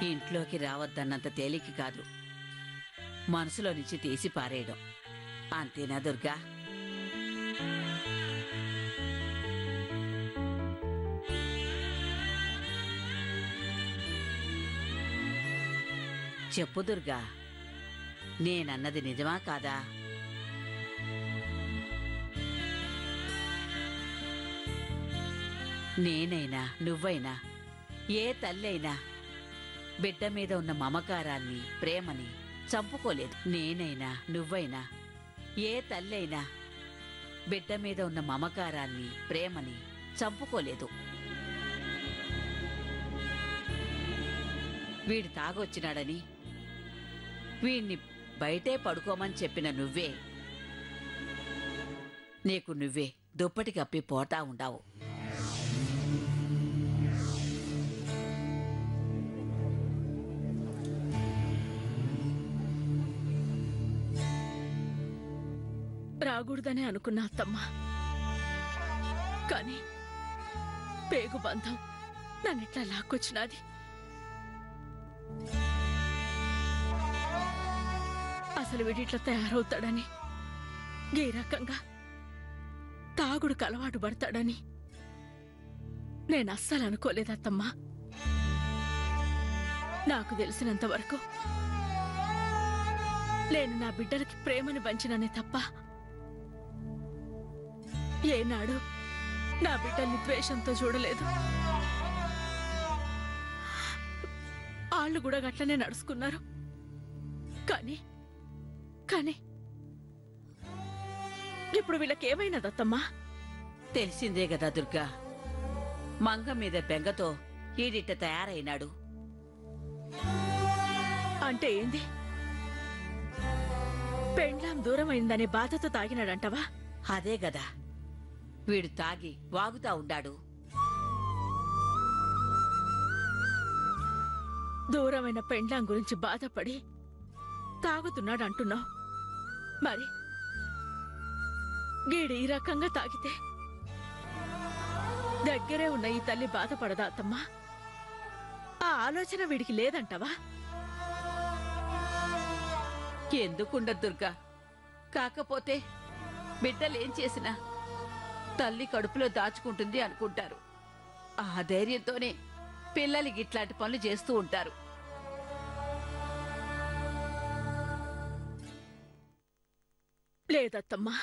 ఇంట్లోకి రావద్దన్నంత తేలిక కాదు, మనసులో నుంచి తీసి పారేయడం. అంతేనా దుర్గా? చెప్పు దుర్గా, నేనన్నది నిజమా కాదా? నేనైనా నువ్వైనా ఏ తల్లైనా బిడ్డ మీద ఉన్న మమకారాన్ని, ప్రేమని చంపుకోలేదు. నేనైనా నువ్వైనా ఏ తల్లైనా బిడ్డ మీద ఉన్న మమకారాన్ని, ప్రేమని చంపుకోలేదు. వీడు తాగొచ్చినాడని వీణ్ణి బయటే పడుకోమని చెప్పిన నువ్వే నీకు నువ్వే దుప్పటి కప్పి పోతా ఉండావు. రాకూడదనే అనుకున్నా అత్తమ్మ, కానీ పేగు బంధం నన్నిట్లా లాక్కొచ్చినాది. అసలు వీడిట్లా తయారవుతాడని, ఈ రకంగా తాగుడుకు అలవాటు పడతాడని నేను అస్సలు అనుకోలేదత్తమ్మా. నాకు తెలిసినంత వరకు నేను నా బిడ్డలకి ప్రేమని పంచిననే తప్ప ఏనాడు నా బిడ్డల్ని ద్వేషంతో చూడలేదు. వాళ్ళు కూడా గట్లనే నడుచుకున్నారు. కానీ కానీ ఇప్పుడు వీళ్ళకేమైనదత్తమ్మా? తెలిసిందే కదా దుర్గా, మంగ మీద బెంగతో ఈడిట్ట తయారైనాడు. అంటే ఏంది? పెండ్లాం దూరమైందనే బాధతో తాగినాడంటవా? అదే గదా, వీడు తాగి వాగుతా ఉండాడు. దూరమైన పెండ్లాం గురించి బాధపడి తాగుతున్నాడు అంటున్నావు. మరి గీడు ఈ రకంగా తాగితే దగ్గరే ఉన్న ఈ తల్లి బాధపడదా అత్తమ్మా? ఆ ఆలోచన వీడికి లేదంటవా? ఎందుకుండదు దుర్గా, కాకపోతే బిడ్డలేం చేసినా తల్లి కడుపులో దాచుకుంటుంది అనుకుంటారు. ఆ ధైర్యంతోనే పిల్లలకి ఇట్లాంటి పనులు చేస్తూ ఉంటారు. లేదత్తమ్మా,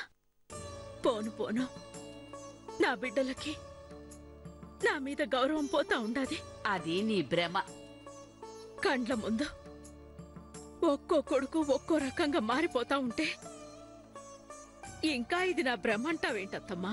పోను పోను నా బిడ్డలకి నా మీద గౌరవం పోతా ఉండాది. అది నీ భ్రమ. కండ్ల ముందు ఒక్కో కొడుకు ఒక్కో రకంగా మారిపోతా ఉంటే ఇంకా ఇది నా భ్రమ అంటావేంటత్తమ్మా?